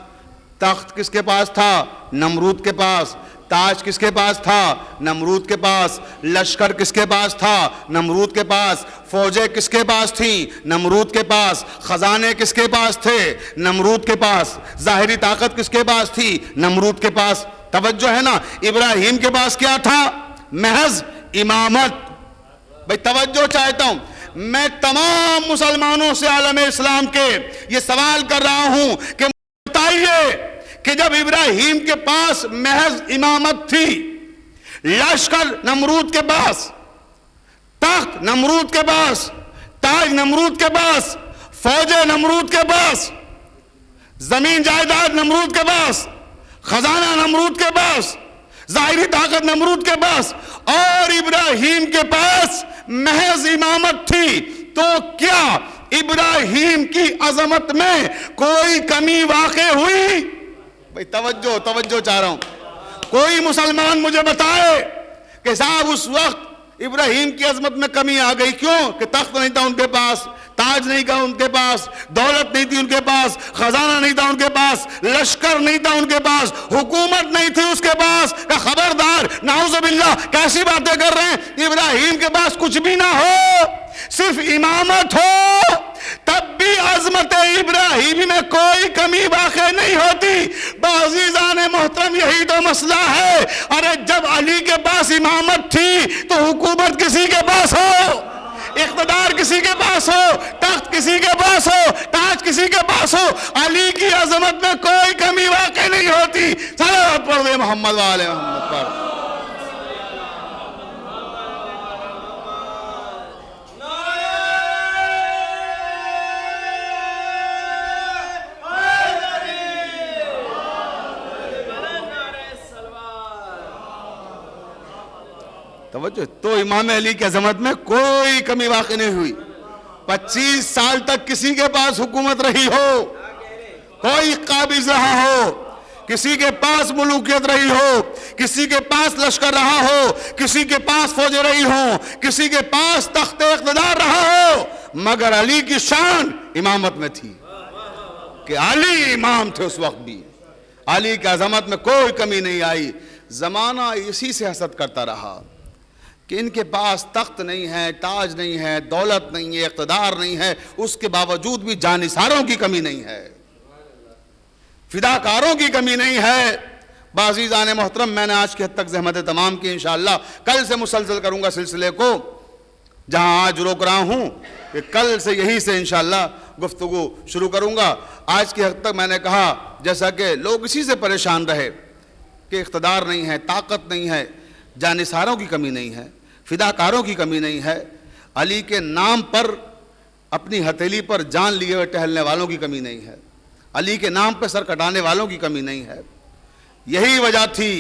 تخت کس کے پاس تھا؟ نمرود کے پاس۔ تاج کس کے پاس تھا؟ نمرود کے پاس۔ لشکر کس کے پاس تھا؟ نمرود کے پاس۔ فوجیں کس کے پاس تھیں؟ نمرود کے پاس۔ خزانے کس کے پاس تھے؟ نمرود کے پاس۔ ظاہری طاقت کس کے پاس تھی؟ نمرود کے پاس۔ توجہ ہے نا، ابراہیم کے پاس کیا تھا؟ محض امامت۔ بھئی توجہ چاہتا ہوں، میں تمام مسلمانوں سے عالم اسلام کے یہ سوال کر رہا ہوں کہ بتائیے کہ جب ابراہیم کے پاس محض امامت تھی، لشکر نمرود کے پاس، تخت نمرود کے پاس، تاج نمرود کے پاس، فوجیں نمرود کے پاس، زمین جائیداد نمرود کے پاس، خزانہ نمرود کے پاس، ظاہری طاقت نمرود کے پاس، اور ابراہیم کے پاس محض امامت تھی، تو کیا ابراہیم کی عظمت میں کوئی کمی واقع ہوئی؟ بھئی توجہ چاہ رہا ہوں، کوئی مسلمان مجھے بتائے کہ صاحب اس وقت ابراہیم کی عظمت میں کمی آ گئی، کیوں؟ کہ تخت نہیں تھا ان کے پاس، تاج نہیں تھا ان کے پاس، دولت نہیں تھی ان کے پاس، خزانہ نہیں تھا ان کے پاس، لشکر نہیں تھا ان کے پاس، حکومت نہیں تھی اس کے پاس۔ کہ خبردار، نعوذ باللہ، کیسی باتیں کر رہے ہیں؟ ابراہیم کے پاس کچھ بھی نہ ہو، صرف امامت ہو، تب بھی عظمت ابراہیم میں کوئی کمی واقع نہیں ہوتی۔ عزیزان محترم، یہی تو مسئلہ ہے۔ ارے جب علی کے پاس امامت تھی تو حکومت کسی کے پاس ہو، اقتدار کسی کے پاس ہو، تخت کسی کے پاس ہو، تاج کسی کے پاس ہو، علی کی عظمت میں کوئی کمی واقع نہیں ہوتی۔ صلوات پڑھ دے محمد والے محمد پر۔ توجہ، تو امام علی کی عظمت میں کوئی کمی واقع نہیں ہوئی۔ 25 سال تک کسی کے پاس حکومت رہی ہو، کوئی قابض رہا ہو، کسی کے پاس ملوکیت رہی ہو، کسی کے پاس لشکر رہا ہو، کسی کے پاس فوجیں رہی ہوں، کسی کے پاس تخت اقتدار رہا ہو، مگر علی کی شان امامت میں تھی کہ علی امام تھے اس وقت بھی۔ علی کی عظمت میں کوئی کمی نہیں آئی۔ زمانہ اسی سے حسد کرتا رہا کہ ان کے پاس تخت نہیں ہے، تاج نہیں ہے، دولت نہیں ہے، اقتدار نہیں ہے، اس کے باوجود بھی جانثاروں کی کمی نہیں ہے، فداکاروں کی کمی نہیں ہے۔ عزیزان محترم، میں نے آج کی حد تک زحمت تمام کی، انشاءاللہ کل سے مسلسل کروں گا سلسلے کو، جہاں آج روک رہا ہوں کہ کل سے یہی سے انشاءاللہ گفتگو شروع کروں گا۔ آج کی حد تک میں نے کہا، جیسا کہ لوگ اسی سے پریشان رہے کہ اقتدار نہیں ہے، طاقت نہیں ہے، جانثاروں کی کمی نہیں ہے، فداکاروں کی کمی نہیں ہے، علی کے نام پر اپنی ہتھیلی پر جان لیے ہوئے ٹہلنے والوں کی کمی نہیں ہے، علی کے نام پہ سر کٹانے والوں کی کمی نہیں ہے۔ یہی وجہ تھی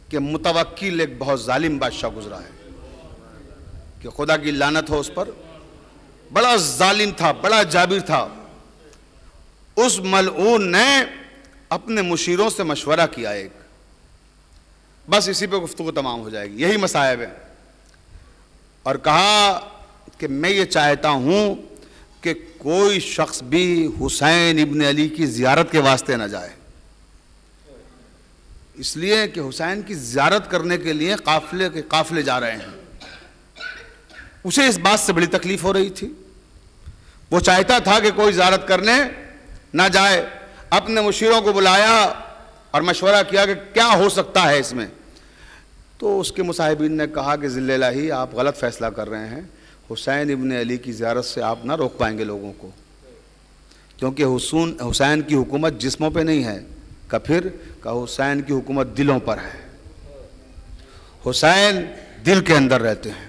کہ متوکل ایک بہت ظالم بادشاہ گزرا ہے، کہ خدا کی لعنت ہو اس پر، بڑا ظالم تھا، بڑا جابر تھا۔ اس ملعون نے اپنے مشیروں سے مشورہ کیا ایک، بس اسی پہ گفتگو تمام ہو جائے گی، یہی مصائب ہے، اور کہا کہ میں یہ چاہتا ہوں کہ کوئی شخص بھی حسین ابن علی کی زیارت کے واسطے نہ جائے، اس لیے کہ حسین کی زیارت کرنے کے لیے قافلے جا رہے ہیں۔ اسے اس بات سے بڑی تکلیف ہو رہی تھی، وہ چاہتا تھا کہ کوئی زیارت کرنے نہ جائے۔ اپنے مشیروں کو بلایا اور مشورہ کیا کہ کیا ہو سکتا ہے اس میں، تو اس کے مصاحبین نے کہا کہ ذل الہی، آپ غلط فیصلہ کر رہے ہیں، حسین ابن علی کی زیارت سے آپ نہ روک پائیں گے لوگوں کو، کیونکہ حسین کی حکومت جسموں پہ نہیں ہے، پھر کہ حسین کی حکومت دلوں پر ہے، حسین دل کے اندر رہتے ہیں۔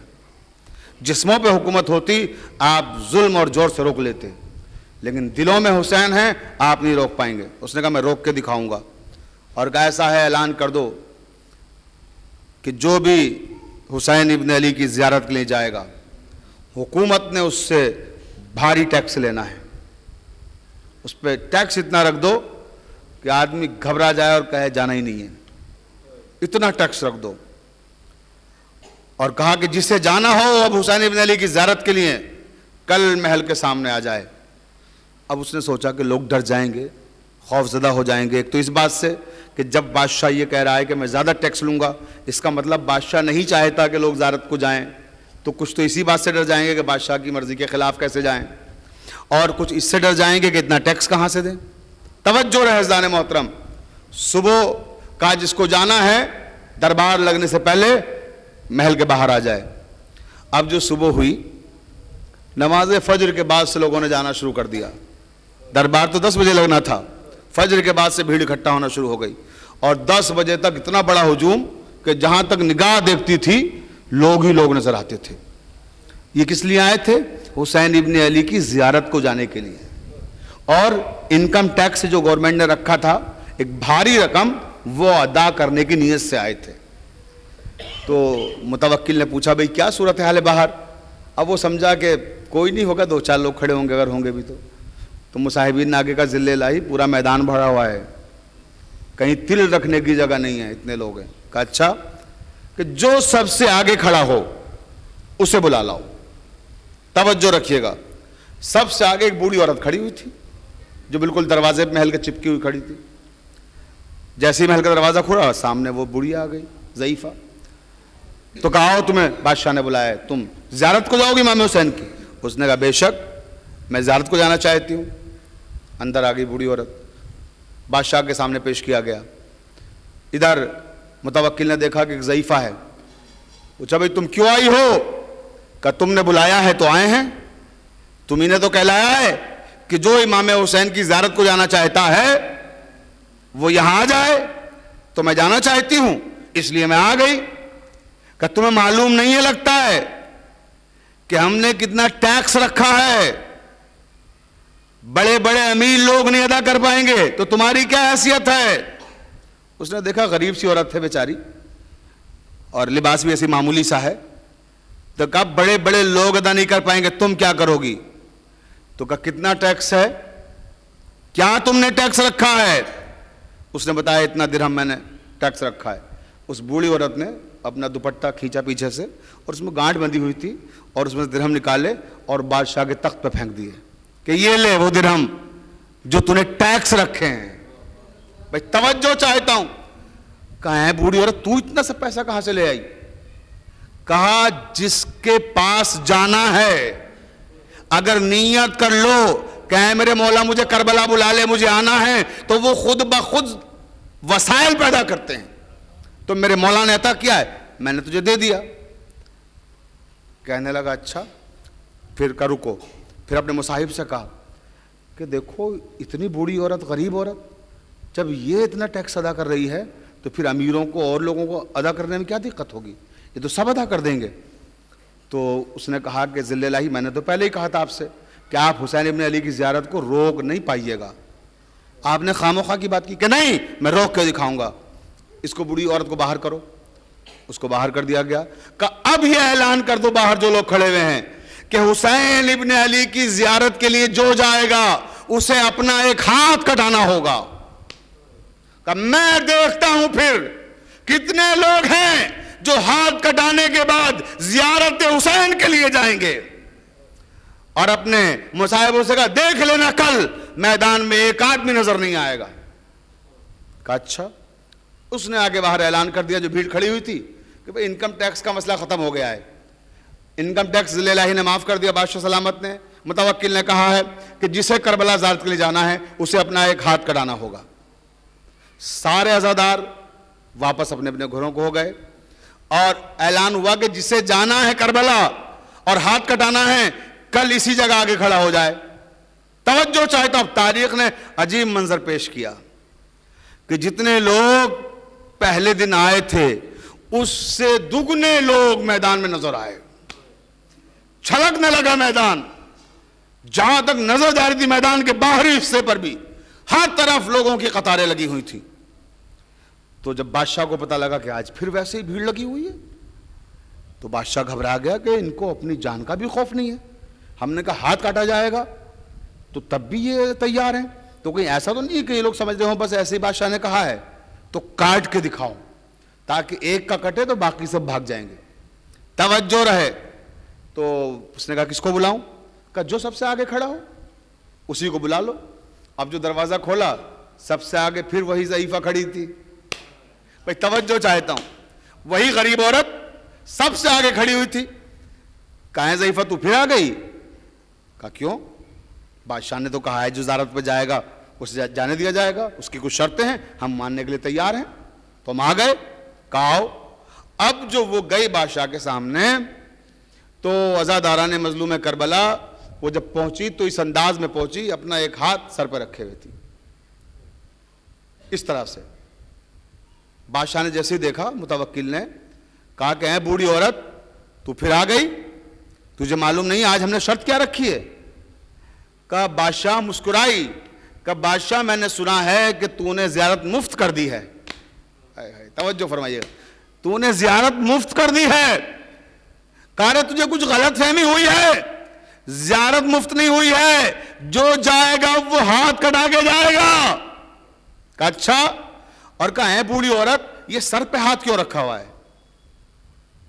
جسموں پہ حکومت ہوتی آپ ظلم اور زور سے روک لیتے، لیکن دلوں میں حسین ہیں، آپ نہیں روک پائیں گے۔ اس نے کہا میں روک کے دکھاؤں گا، اور کہا ایسا ہے اعلان کر دو کہ جو بھی حسین ابن علی کی زیارت کے لیے جائے گا حکومت نے اس سے بھاری ٹیکس لینا ہے، اس پہ ٹیکس اتنا رکھ دو کہ آدمی گھبرا جائے اور کہے جانا ہی نہیں ہے، اتنا ٹیکس رکھ دو۔ اور کہا کہ جسے جانا ہو اب حسین ابن علی کی زیارت کے لیے کل محل کے سامنے آ جائے۔ اب اس نے سوچا کہ لوگ ڈر جائیں گے، خوف زدہ ہو جائیں گے، ایک تو اس بات سے کہ جب بادشاہ یہ کہہ رہا ہے کہ میں زیادہ ٹیکس لوں گا، اس کا مطلب بادشاہ نہیں چاہتا کہ لوگ زیارت کو جائیں، تو کچھ تو اسی بات سے ڈر جائیں گے کہ بادشاہ کی مرضی کے خلاف کیسے جائیں، اور کچھ اس سے ڈر جائیں گے کہ اتنا ٹیکس کہاں سے دیں۔ توجہ رہے حضران محترم، صبح کا جس کو جانا ہے دربار لگنے سے پہلے محل کے باہر آ جائے۔ اب جو صبح ہوئی، نماز فجر کے بعد سے لوگوں نے جانا شروع کر دیا، دربار تو 10 بجے لگنا تھا، فجر کے بعد سے بھیڑ اکٹھا ہونا شروع ہو گئی، اور 10 بجے تک اتنا بڑا ہجوم کہ جہاں تک نگاہ دیکھتی تھی لوگ ہی لوگ نظر آتے تھے۔ یہ کس لیے آئے تھے؟ حسین ابن علی کی زیارت کو جانے کے لیے، اور انکم ٹیکس جو گورنمنٹ نے رکھا تھا ایک بھاری رقم، وہ ادا کرنے کی نیت سے آئے تھے۔ تو متوکل نے پوچھا بھئی کیا صورتحال ہے باہر؟ اب وہ سمجھا کہ کوئی نہیں ہوگا، 2-4 لوگ کھڑے ہوں گے اگر ہوں گے بھی تو مصاحبین نے آگے کا ذلے لائی، پورا میدان بھرا ہوا ہے، کہیں تل رکھنے کی جگہ نہیں ہے، اتنے لوگ ہیں۔ کہا اچھا کہ جو سب سے آگے کھڑا ہو اسے بلا لاؤ۔ توجہ رکھیے گا، سب سے آگے ایک بوڑھی عورت کھڑی ہوئی تھی جو بالکل دروازے پہ محل کے چپکی ہوئی کھڑی تھی۔ جیسے ہی محل کا دروازہ کھلا سامنے وہ بوڑھی آ گئی ضعیفہ، تو کہا ہو تمہیں بادشاہ نے بلایا ہے، تم زیارت کو جاؤ گی امام حسین کی؟ اس نے کہا بے شک میں زیارت کو جانا چاہتی ہوں۔ اندر آ گئی بوڑھی عورت، بادشاہ کے سامنے پیش کیا گیا۔ ادھر متوکل نے دیکھا کہ ایک ضعیفہ ہے، پوچھا بھئی تم کیوں آئی ہو؟ کہ تم نے بلایا ہے تو آئے ہیں، تمہیں نے تو کہلایا ہے کہ جو امام حسین کی زیارت کو جانا چاہتا ہے وہ یہاں آ جائے، تو میں جانا چاہتی ہوں اس لیے میں آ گئی۔ کہ تمہیں معلوم نہیں ہے لگتا ہے کہ ہم نے کتنا ٹیکس رکھا ہے، بڑے بڑے امیر لوگ نہیں ادا کر پائیں گے تو تمہاری کیا حیثیت ہے؟ اس نے دیکھا غریب سی عورت ہے بیچاری، اور لباس بھی ایسی معمولی سا ہے، تو کہا بڑے بڑے لوگ ادا نہیں کر پائیں گے، تم کیا کرو گی؟ تو کہا کتنا ٹیکس ہے، کیا تم نے ٹیکس رکھا ہے؟ اس نے بتایا اتنا درہم میں نے ٹیکس رکھا ہے۔ اس بوڑھی عورت نے اپنا دوپٹہ کھینچا پیچھے سے، اور اس میں گانٹھ بندھی ہوئی تھی، اور اس میں درہم نکالے اور بادشاہ کے تخت پہ پھینک دیے کہ یہ لے وہ درہم جو تو نے ٹیکس رکھے ہیں۔ بھائی توجہ چاہتا ہوں، کہا ہے بوڑھی عورت تو اتنا سب پیسہ کہاں سے لے آئی؟ کہا جس کے پاس جانا ہے اگر نیت کر لو کہ اے میرے مولا مجھے کربلا بلا لے، مجھے آنا ہے، تو وہ خود بخود وسائل پیدا کرتے ہیں۔ تو میرے مولا نے عطا کیا ہے، میں نے تجھے دے دیا۔ کہنے لگا اچھا پھر کا رکو، پھر اپنے مصاحب سے کہا کہ دیکھو اتنی بوڑھی عورت، غریب عورت، جب یہ اتنا ٹیکس ادا کر رہی ہے تو پھر امیروں کو اور لوگوں کو ادا کرنے میں کیا دقت ہوگی، یہ تو سب ادا کر دیں گے۔ تو اس نے کہا کہ ذل الہی میں نے تو پہلے ہی کہا تھا آپ سے کہ آپ حسین ابن علی کی زیارت کو روک نہیں پائیے گا، آپ نے خاموخواہ کی بات کی کہ نہیں میں روک کے دکھاؤں گا، اس کو بوڑھی عورت کو باہر کرو۔ اس کو باہر کر دیا گیا کہ اب یہ اعلان کر دو باہر جو لوگ کھڑے ہوئے ہیں کہ حسین ابن علی کی زیارت کے لیے جو جائے گا اسے اپنا ایک ہاتھ کٹانا ہوگا۔ کہ میں دیکھتا ہوں پھر کتنے لوگ ہیں جو ہاتھ کٹانے کے بعد زیارت حسین کے لیے جائیں گے۔ اور اپنے مصاحبوں سے کہا دیکھ لینا کل میدان میں ایک آدمی نظر نہیں آئے گا۔ کہا اچھا۔ اس نے آگے باہر اعلان کر دیا جو بھیڑ کھڑی ہوئی تھی کہ بھئی انکم ٹیکس کا مسئلہ ختم ہو گیا ہے، انکم ٹیکس ذل الہی نے معاف کر دیا، بادشاہ سلامت نے۔ متوکل نے کہا ہے کہ جسے کربلا زیارت کے لیے جانا ہے اسے اپنا ایک ہاتھ کٹانا ہوگا۔ سارے عزادار واپس اپنے اپنے گھروں کو ہو گئے، اور اعلان ہوا کہ جسے جانا ہے کربلا اور ہاتھ کٹانا ہے کل اسی جگہ آگے کھڑا ہو جائے۔ توجہ چاہتا ہوں، تاریخ نے عجیب منظر پیش کیا کہ جتنے لوگ پہلے دن آئے تھے اس سے دگنے لوگ میدان میں نظر آئے۔ چھلکنے لگا میدان. جہاں تک نظر جا رہی تھی میدان کے باہری حصے پر بھی ہر طرف لوگوں کی قطاریں لگی ہوئی تھی. تو جب بادشاہ کو پتہ لگا کہ آج پھر ویسے ہی بھیڑ لگی ہوئی ہے تو بادشاہ گھبرا گیا کہ ان کو اپنی جان کا بھی خوف نہیں ہے. ہم نے کہا ہاتھ کاٹا جائے گا تو تب بھی یہ تیار ہیں. تو کہیں ایسا تو نہیں ہے کہ یہ لوگ سمجھتے ہوں بس ایسے ہی بادشاہ نے کہا ہے تو کاٹ کے دکھاؤ تاکہ ایک کا کٹے تو باقی سب بھاگ جائیں گے, توجہ رہے. تو اس نے کہا کس کو بلاؤں؟ کہا جو سب سے آگے کھڑا ہو اسی کو بلا لو. اب جو دروازہ کھولا سب سے آگے پھر وہی ضعیفہ کھڑی تھی. بھائی توجہ چاہتا ہوں, وہی غریب عورت سب سے آگے کھڑی ہوئی تھی. کہاں ہے ضعیفہ تو پھر آ گئی؟ کہا کیوں؟ بادشاہ نے تو کہا ہے جو زیارت پہ جائے گا اسے جانے دیا جائے گا, اس کی کچھ شرطیں ہیں, ہم ماننے کے لیے تیار ہیں. تو ہم آ گئے. کہا آؤ. اب جو وہ گئی بادشاہ کے سامنے تو عزاداران مظلوم کربلا وہ جب پہنچی تو اس انداز میں پہنچی, اپنا ایک ہاتھ سر پہ رکھے ہوئے تھی اس طرح سے. بادشاہ نے جیسے ہی دیکھا متوکل نے کہا کہ اے بوڑھی عورت تو پھر آ گئی, تجھے معلوم نہیں آج ہم نے شرط کیا رکھی ہے؟ کہا بادشاہ مسکرائی. کہا بادشاہ میں نے سنا ہے کہ تو نے زیارت مفت کر دی ہے. توجہ فرمائیے, تو نے زیارت مفت کر دی ہے. کہا تجھے کچھ غلط فہمی ہوئی ہے, زیارت مفت نہیں ہوئی ہے, جو جائے گا وہ ہاتھ کٹا کے جائے گا. کہا اچھا. اور کہا ہے بوڑھی عورت یہ سر پہ ہاتھ کیوں رکھا ہوا ہے؟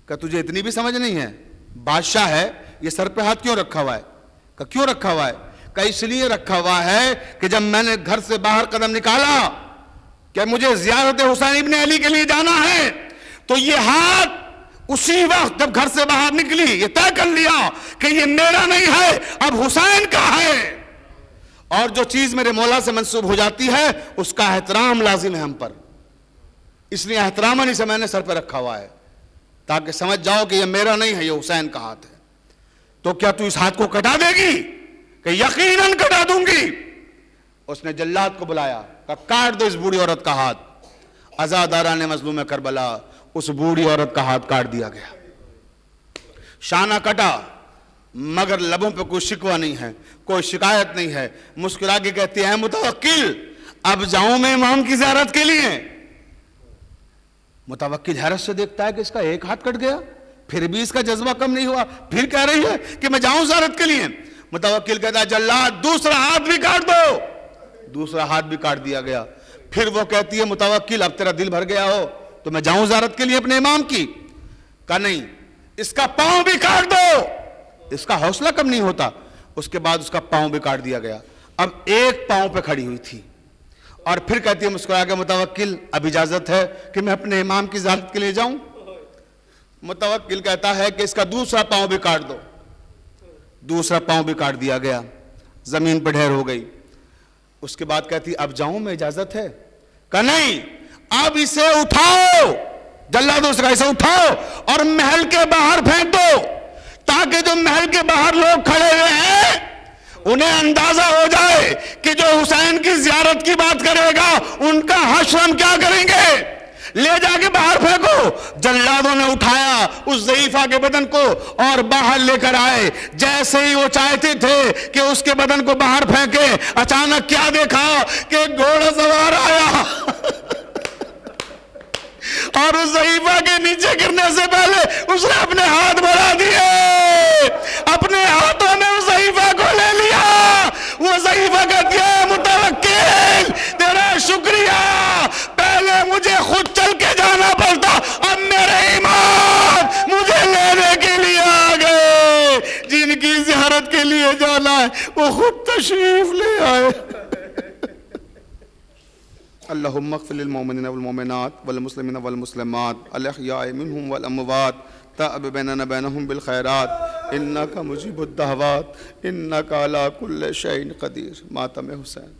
کہا تجھے اتنی بھی سمجھ نہیں ہے, بادشاہ ہے یہ سر پہ ہاتھ کیوں رکھا ہوا ہے؟ کہا کیوں رکھا ہوا ہے؟ کہا اس لیے رکھا ہوا ہے کہ جب میں نے گھر سے باہر قدم نکالا کہ مجھے زیارت حسین ابن علی کے لیے جانا ہے تو یہ ہاتھ اسی وقت جب گھر سے باہر نکلی یہ طے کر لیا کہ یہ میرا نہیں ہے, اب حسین کا ہے. اور جو چیز میرے مولا سے منسوب ہو جاتی ہے اس کا احترام لازم ہے ہم پر, اس لیے احترام اسے میں نے سر پہ رکھا ہوا ہے تاکہ سمجھ جاؤ کہ یہ میرا نہیں ہے, یہ حسین کا ہاتھ ہے. تو کیا تو اس ہاتھ کو کٹا دے گی؟ کہ یقیناً کٹا دوں گی. اس نے جلاد کو بلایا, کہا کاٹ دو اس بوڑھی عورت کا ہاتھ. عزاداران مظلوم کربلا اس بوڑھی عورت کا ہاتھ کاٹ دیا گیا. شانہ کٹا مگر لبوں پہ کوئی شکوہ نہیں ہے, کوئی شکایت نہیں ہے. مسکرا کے کہتی ہے متوکل اب جاؤں میں امام کی زیارت کے لیے. متوکل حیرت سے دیکھتا ہے کہ اس کا ایک ہاتھ کٹ گیا, پھر بھی اس کا جذبہ کم نہیں ہوا, پھر کہہ رہی ہے کہ میں جاؤں زیارت کے لیے. متوکل کہتا ہے جلاد دوسرا ہاتھ بھی کاٹ دو. دوسرا ہاتھ بھی کاٹ دیا گیا. پھر وہ کہتی ہے متوکل اب تیرا دل بھر گیا ہو تو میں جاؤں زیارت کے لیے اپنے امام کی. کہا نہیں, اس کا پاؤں بھی کاٹ دو. اس کا حوصلہ کم نہیں ہوتا. اس کے بعد اس کا پاؤں بھی کاٹ دیا گیا. اب ایک پاؤں پہ کھڑی ہوئی تھی اور پھر کہتی ہے مسکرا کے متوکل اب اجازت ہے کہ میں اپنے امام کی زیارت کے لیے جاؤں. متوکل کہتا ہے کہ اس کا دوسرا پاؤں بھی کاٹ دو. دوسرا پاؤں بھی کاٹ دیا گیا, زمین پہ ڈھیر ہو گئی. اس کے بعد کہتی اب جاؤں میں اجازت ہے؟ کہ نہیں, اب اسے اٹھاؤ. جلاد اس کا اسے اٹھاؤ اور محل کے باہر پھینک دو تاکہ جو محل کے باہر لوگ کھڑے ہوئے ہیں انہیں اندازہ ہو جائے کہ جو حسین کی زیارت کی بات کرے گا ان کا حشر ہم کیا کریں گے. لے جا کے باہر پھینکو. جلادوں نے اٹھایا اس ضعیفہ کے بدن کو اور باہر لے کر آئے. جیسے ہی وہ چاہتے تھے کہ اس کے بدن کو باہر پھینکے, اچانک کیا دیکھا کہ گھوڑا سوار آیا اور اس ضعیفہ کے نیچے گرنے سے پہلے اس نے اپنے ہاتھ بڑھا دیے, اپنے ہاتھوں میں اس ضعیفہ کو لے لیا. وہ ضعیفہ کہتی ہے متوکل تیرا شکریہ, پہلے مجھے خود چل کے جانا پڑتا, اب میرے امام مجھے لینے کے لیے آ گئے. جن کی زیارت کے لیے جانا ہے وہ خود تشریف لے آئے. اللہم اغفر للمؤمنین والمؤمنات والمسلمین والمسلمات الاحیاء منہم والاموات تأب بیننا بینہم بالخیرات انکا مجیب الدعوات انکا علی کل شیء قدیر. ماتم حسین.